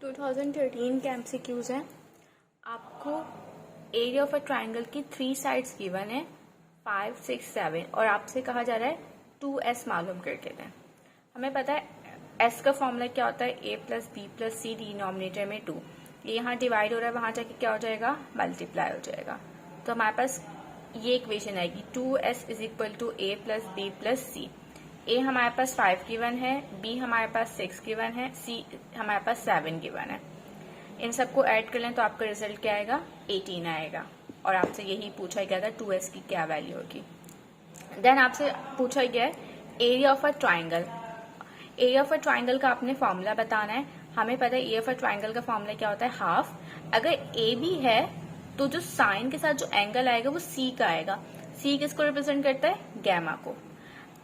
2013 के एमसीक्यूज हैं। आपको एरिया ऑफ अ ट्राइंगल की 3 साइड्स गिवन है 5, 6, 7 और आपसे कहा जा रहा है 2s मालूम करके दें। हमें पता है s का फॉर्मूला क्या होता है, a plus B plus C denominator में 2। ये यहाँ डिवाइड हो रहा है, वहां जाके क्या हो जाएगा, मल्टीप्लाई हो जाएगा। तो हमारे पास ये इक्वेशन आएगी 2s is equal to a plus B plus C. ए हमारे पास 5 गिवन है, बी हमारे पास 6 गिवन है, सी हमारे पास 7 गिवन है। इन सबको ऐड कर लें तो आपका रिजल्ट क्या आएगा, 18 आएगा। और आपसे यही पूछा गया था 2s की क्या वैल्यू होगी। देन आपसे पूछा गया है area of a triangle. Area of a triangle का आपने फॉर्मूला बताना है। हमें पता है एरिया ऑफ अ ट्राइंगल का फॉर्मूला क्या होता है, हाफ। अगर ए बी है तो जो साइन के साथ जो एंगल आएगा वो सी का आएगा। सी किसको रिप्रेजेंट करता है, गैमा को।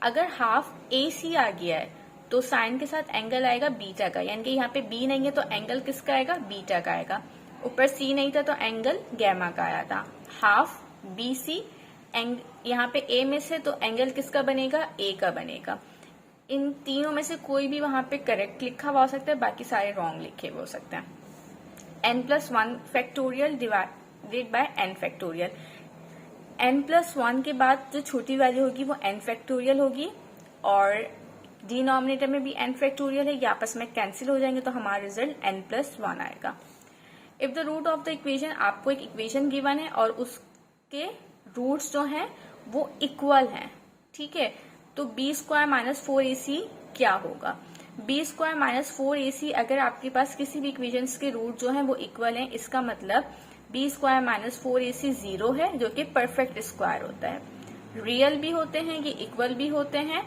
अगर हाफ ए सी आ गया है तो साइन के साथ एंगल आएगा बीटा का, यानी कि यहाँ पे बी नहीं है तो एंगल किसका आएगा, बीटा का आएगा। ऊपर सी नहीं था तो एंगल गैमा का आया था। हाफ बी सी, यहाँ पे ए में से तो एंगल किसका बनेगा, ए का बनेगा। इन तीनों में से कोई भी वहां पे करेक्ट लिखा हुआ हो सकता है, बाकी सारे रॉन्ग लिखे हुए हो सकते हैं। n+1 factorial divided by n factorial. n+1 के बाद जो छोटी वैल्यू होगी वो n फैक्टोरियल होगी और डिनोमिनेटर में भी n फैक्टोरियल है, ये आपस में कैंसिल हो जाएंगे तो हमारा रिजल्ट n+1 आएगा। If the root of the equation, आपको एक इक्वेशन गिवन है और उसके रूट्स जो हैं वो इक्वल हैं, ठीक है। तो b² - 4ac क्या होगा, b² - 4ac अगर आपके पास किसी भी इक्वेशन के रूट जो हैं वो इक्वल हैं, इसका मतलब b² - 4ac 0 है, जो कि परफेक्ट स्क्वायर होता है। रियल भी होते हैं, ये इक्वल भी होते हैं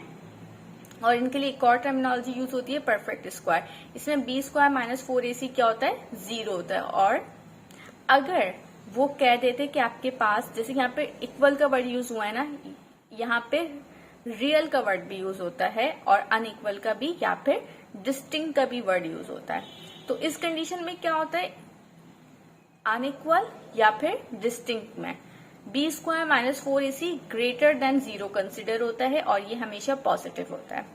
और इनके लिए एक और टर्मिनोलॉजी यूज होती है, परफेक्ट स्क्वायर। इसमें b² - 4ac क्या होता है, 0 होता है। और अगर वो कह देते कि आपके पास, जैसे यहाँ पे इक्वल का वर्ड यूज हुआ है ना, यहाँ पे रियल का वर्ड भी यूज होता है और अनइक्वल का भी या फिर डिस्टिंक्ट का भी वर्ड यूज होता है। तो इस कंडीशन में क्या होता है, अनइक्वल या फिर डिस्टिंक्ट में b² - 4ac greater than 0 consider होता है और ये हमेशा पॉजिटिव होता है।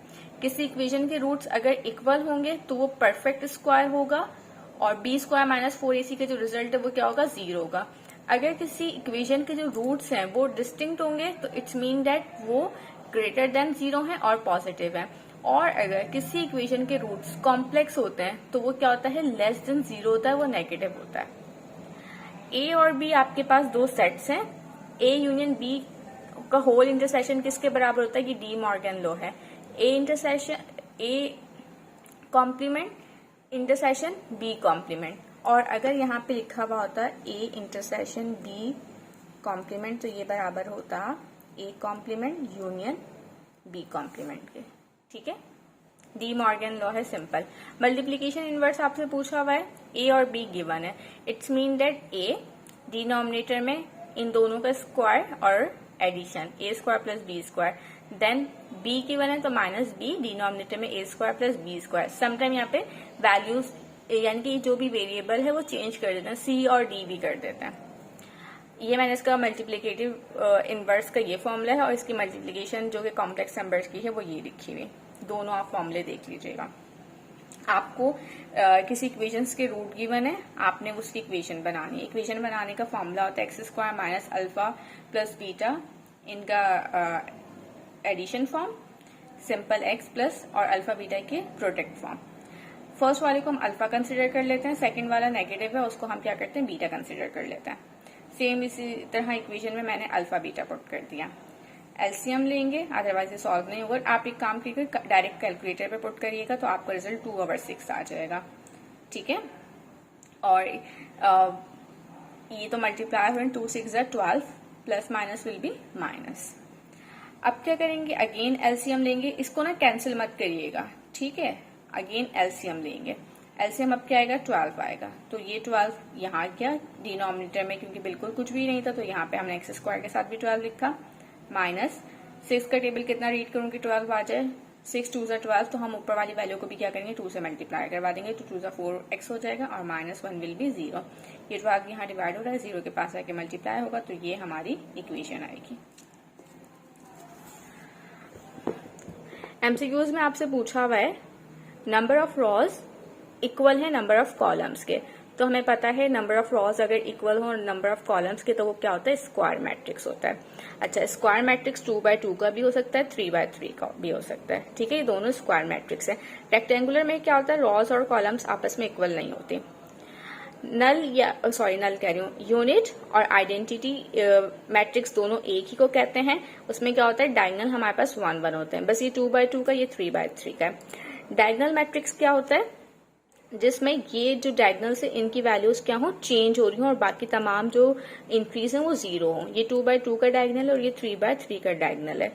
किसी इक्वेशन के रूट्स अगर इक्वल होंगे तो वो परफेक्ट स्क्वायर होगा और b² - 4ac का जो रिजल्ट है वो क्या होगा, 0 होगा। अगर किसी इक्वेशन के जो रूट्स हैं वो डिस्टिंक्ट होंगे तो इट्स मीन दैट वो ग्रेटर देन 0 है और पॉजिटिव है। और अगर किसी इक्वेशन के रूट्स कॉम्प्लेक्स होते हैं तो वो क्या होता है, लेस देन 0 होता है, वो नेगेटिव होता है। ए और बी आपके पास दो सेट्स हैं, ए यूनियन बी का होल इंटरसेक्शन किसके बराबर होता है, ये डी मॉर्गन लॉ है। A complement intersection B complement. और अगर यहाँ पे लिखा हुआ होता है ए इंटरसेक्शन बी कॉम्प्लीमेंट तो ये बराबर होता A complement union B complement के, ठीक है। डी मॉर्गन लॉ है, सिंपल। मल्टीप्लीकेशन इनवर्स आपसे पूछा हुआ है, ए और बी गिवन है, it's mean that A denominator में इन दोनों का स्क्वायर और addition a² + b²। Then b given है तो -b डिनोमिनेटर में a² + b²। समटाइम यहाँ पे वैल्यूज यानी कि जो भी वेरिएबल है वो चेंज कर देते हैं, c और d भी कर देते हैं। ये मैंने इसका मल्टीप्लिकेटिव इनवर्स का ये फॉर्मूला है और इसकी मल्टीप्लिकेशन जो कि कॉम्प्लेक्स नंबर्स की है वो ये लिखी हुई। दोनों आप फॉर्मूले देख लीजिएगा। आपको किसी इक्वेशंस के रूट गिवन है, आपने उसकी इक्वेशन बनानी है। इक्वेशन बनाने का फॉर्मूला होता है x² - α + बीटा, इनका addition form, simple x plus और अल्फा बीटा के प्रोडक्ट फॉर्म। फर्स्ट वाले को हम अल्फा कंसिडर कर लेते हैं, सेकंड वाला नेगेटिव है उसको हम क्या करते हैं, बीटा कंसिडर कर लेते हैं। सेम इसी तरह इक्वेशन में मैंने अल्फा बीटा पुट कर दिया। एलसीएम लेंगे, अदरवाइज ये सॉल्व नहीं होगा। आप एक काम कीजिए, डायरेक्ट कैलकुलेटर पे पुट करिएगा तो आपका रिजल्ट 2/6 आ जाएगा, ठीक है। और ये तो मल्टीप्लाई हुए 2 6 12, plus minus will be minus. अब क्या करेंगे, अगेन एलसीएम लेंगे, इसको ना कैंसिल मत करिएगा, ठीक है। अगेन एलसीएम लेंगे, एलसीएम अब क्या आएगा, 12 आएगा। तो ये 12 यहाँ क्या डिनोमिनेटर में, क्योंकि बिल्कुल कुछ भी नहीं था तो यहाँ पे हमने x² के साथ भी 12 लिखा, माइनस 6 का टेबल कितना रीड करूंगी, 12 आ जाए, 6 2 12, तो हम ऊपर वाली वैल्यू को भी क्या करेंगे, 2 से मल्टीप्लाई करवा देंगे तो 2 4x हो जाएगा और -1 विल बी 0। ये 12 यहाँ डिवाइड हो रहा है, 0 के पास आके मल्टीप्लाई होगा तो ये हमारी इक्वेशन आएगी। एमसीक्यूज में आपसे पूछा हुआ है नंबर ऑफ रॉज इक्वल है नंबर ऑफ कॉलम्स के। तो हमें पता है नंबर ऑफ रॉज अगर इक्वल हो नंबर ऑफ कॉलम्स के तो वो क्या होता है, स्क्वायर मैट्रिक्स होता है। अच्छा, स्क्वायर मैट्रिक्स 2x2 का भी हो सकता है, 3x3 का भी हो सकता है। ठीक है, ये दोनों स्क्वायर मैट्रिक्स है। रेक्टेंगुलर में क्या होता है, रॉज और कॉलम्स आपस में इक्वल नहीं होती। नल कह रही हूँ, यूनिट और आइडेंटिटी मैट्रिक्स दोनों एक ही को कहते हैं। उसमें क्या होता है, डायगोनल हमारे पास 1 1 होते हैं। बस ये 2x2 का, ये 3x3 का है। डायगोनल मैट्रिक्स क्या होता है, जिसमें ये जो डायगोनल से इनकी वैल्यूज क्या हो, चेंज हो रही हो और बाकी तमाम जो इंक्रीज है वो 0 हो। ये 2x2 का डायगोनल और ये 3x3 का डायगोनल है।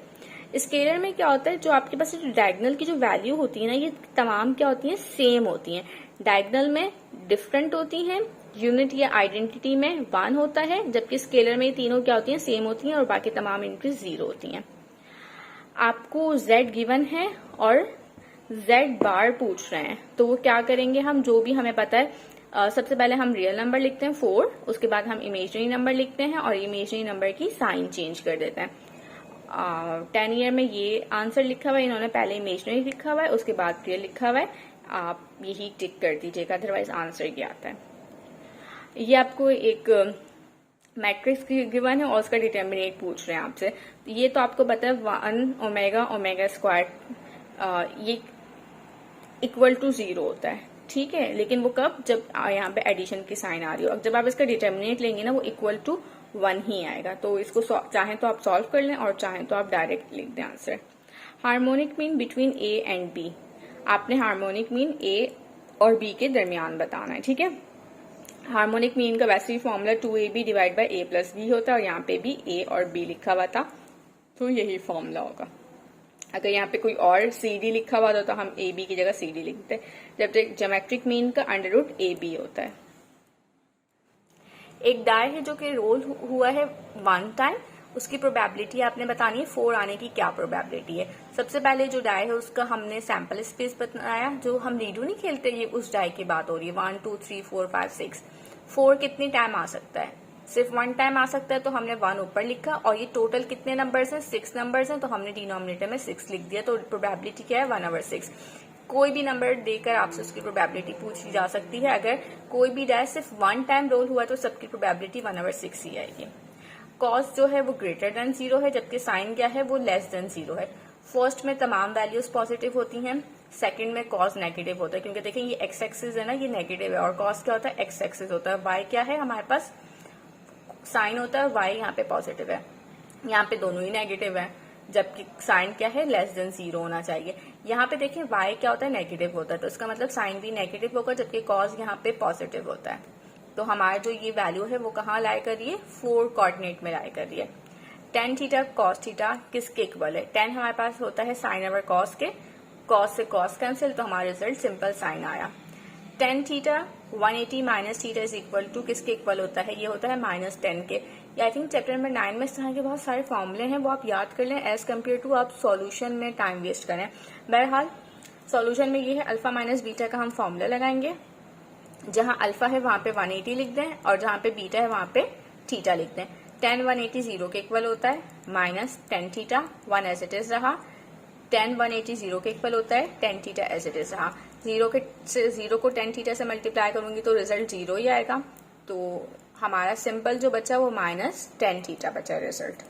स्केलर में क्या होता है, जो आपके पास डायगोनल की जो वैल्यू होती है ना, ये तमाम क्या होती है, सेम होती है। डायगोनल में डिफरेंट होती हैं, यूनिट या आइडेंटिटी में 1 होता है, जबकि स्केलर में ये तीनों क्या होती हैं, सेम होती हैं और बाकी तमाम इंक्रीज 0 होती हैं। आपको z गिवन है और z बार पूछ रहे हैं, तो वो क्या करेंगे, हम जो भी हमें पता है सबसे पहले हम रियल नंबर लिखते हैं 4, उसके बाद हम इमेजिनरी नंबर लिखते हैं और इमेजिनरी नंबर की साइन चेंज कर देते हैं। 10 ईयर में ये आंसर लिखा हुआ है, इन्होंने पहले इमेजिनरी लिखा हुआ है, उसके बाद रियल लिखा हुआ है, आप यही टिक कर दीजिएगा, अदरवाइज आंसर क्या आता है। ये आपको एक मैट्रिक्स गिवन है और उसका डिटर्मिनेट पूछ रहे हैं आपसे। ये तो आपको पता है 1 ओमेगा ओमेगा स्क्वायर ये इक्वल टू 0 होता है। ठीक है, लेकिन वो कब, जब यहाँ पे एडिशन की साइन आ रही हो। अब जब आप इसका डिटर्मिनेट लेंगे ना, वो इक्वल टू 1 ही आएगा। तो इसको चाहें तो आप सॉल्व कर लें और चाहें तो आप डायरेक्ट लिख दें answer. Harmonic mean between A and B, आपने हार्मोनिक मीन ए और बी के दरमियान बताना है। ठीक है, हार्मोनिक मीन का वैसे ही formula 2ab divide by a plus B होता है और यहाँ पे भी a और b लिखा हुआ था, तो यही फॉर्मूला होगा। अगर यहाँ पे कोई और cd लिखा हुआ था तो हम ab की जगह cd लिखते, जब तक ज्योमेट्रिक मीन का अंडर रूट ab होता है। एक डाई है जो कि रोल हुआ है 1 टाइम, उसकी प्रोबेबिलिटी आपने बतानी है 4 आने की क्या प्रोबेबिलिटी है। सबसे पहले जो डाई है उसका हमने सैंपल स्पेस बताया, जो हम रीडू नहीं खेलते, ये उस डाई की बात हो रही है। 1 2 3 4 5 6 4 कितनी टाइम आ सकता है, सिर्फ 1 टाइम आ सकता है, तो हमने 1 ऊपर लिखा। और ये टोटल कितने नंबर्स हैं, 6 नंबर्स हैं, तो हमने डिनोमिनेटर में 6 लिख दिया। तो प्रोबेबिलिटी क्या है, 1/6। कोई भी नंबर देकर आपसे उसकी प्रोबेबिलिटी पूछी जा सकती है। अगर कोई भी डाई सिर्फ 1 टाइम रोल हुआ है तो सबकी प्रोबेबिलिटी 1/6 ही आएगी। कॉस जो है वो ग्रेटर देन 0 है, जबकि साइन क्या है, वो लेस देन 0 है। फर्स्ट में तमाम वैल्यूज पॉजिटिव होती हैं, सेकंड में कॉस नेगेटिव होता है, क्योंकि देखें ये एक्स एक्सिस है ना, ये नेगेटिव है, और कॉस क्या होता है, एक्स एक्सिस होता है। वाई क्या है, हमारे पास साइन होता है, वाई यहाँ पे पॉजिटिव है, यहाँ पे दोनों ही नेगेटिव है, जबकि साइन क्या है, लेस देन 0 होना चाहिए। यहाँ पे देखें वाई क्या होता है, नेगेटिव होता है, तो इसका मतलब साइन भी नेगेटिव होगा, जबकि कॉस यहाँ पे पॉजिटिव होता है। तो हमारा जो ये वैल्यू है वो कहाँ लाई कर रही है, 4 कोऑर्डिनेट में लाई कर रही है। tan थीटा cos थीटा किसके इक्वल है, tan हमारे पास होता है साइन ओवर cos के, cos से cos कैंसिल, तो हमारा रिजल्ट सिंपल साइन आया। tan theta 180 minus theta is equal to किसके इक्वल होता है, ये होता है -10 के। आई थिंक चैप्टर नंबर 9 में इस तरह के बहुत सारे फॉर्मूले हैं, वो आप याद कर लें एज कम्पेयर टू आप सॉल्यूशन में टाइम वेस्ट करें। बहरहाल सॉल्यूशन में ये है, अल्फा माइनस बीटा का हम फॉर्मूला लगाएंगे, जहां अल्फा है वहां पे 180 लिख दें और जहां पे बीटा है वहां पे थीटा लिख दें। tan 180 0 के इक्वल होता है, minus tan theta 1 as it is रहा। tan 180 0 के इक्वल होता है, tan theta as it is रहा। 0 को tan थीटा से मल्टीप्लाई करूंगी तो रिजल्ट 0 ही आएगा। तो हमारा सिंपल जो बचा वो माइनस tan थीटा बचा result.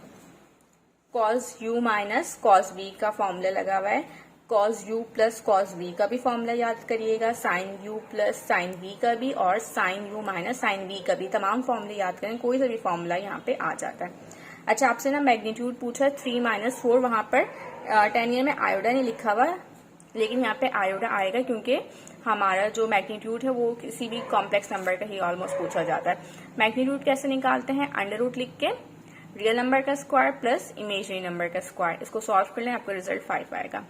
cos u minus cos v का फॉर्मूला लगा हुआ है, cos u plus cos v का भी फॉर्मूला याद करिएगा, sin u plus sin v का भी, और sin u minus sin v का भी। तमाम फॉर्मूले याद करें, कोई सा भी फॉर्मूला यहाँ पे आ जाता है। अच्छा, आपसे ना मैग्नीट्यूड पूछा है 3 - 4, वहां पर 10 ईयर में आयोडा नहीं लिखा हुआ, लेकिन यहाँ पे आयोडा आएगा क्योंकि हमारा जो मैग्नीट्यूड है वो किसी भी कॉम्प्लेक्स नंबर का ही ऑलमोस्ट पूछा जाता है। मैग्नीट्यूड कैसे निकालते हैं, अंडर रूट लिख के रियल नंबर का स्क्वायर प्लस इमेजिनरी नंबर का स्क्वायर, इसको सॉल्व कर लें, आपको रिजल्ट 5 आएगा।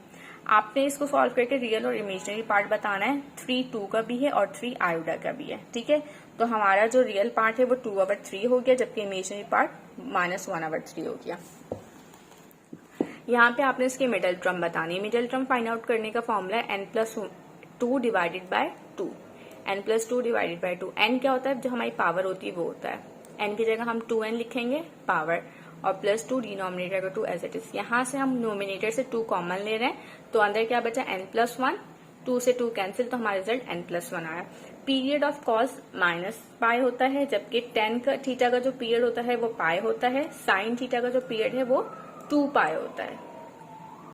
आपने इसको सॉल्व करके रियल और इमेजिनरी पार्ट बताना है। 3 2 का भी है और 3 आयोडा का भी है। ठीक है, तो हमारा जो रियल पार्ट है वो 2/3 हो गया, जबकि इमेजिनरी पार्ट -1/3 हो गया। यहाँ पे आपने इसकी मिडल टर्म बतानी है। मिडल टर्म फाइंड आउट करने का फॉर्मूला है n+2 divided by 2। n+2 divided by 2। n क्या होता है, जो हमारी पावर होती है वो होता है, n की जगह हम 2n लिखेंगे पावर, और +2 डिनोमिनेटर का 2 एज इट इज। यहाँ से हम नोमिनेटर से 2 कॉमन ले रहे हैं, तो अंदर क्या बचा n+1, 2 से 2 कैंसिल, तो हमारा रिजल्ट n+1 आया। पीरियड ऑफ कॉस -पाई होता है, जबकि टेन का थीटा का जो पीरियड होता है वो पाई होता है, साइन थीटा का जो पीरियड है वो 2 पाई होता है।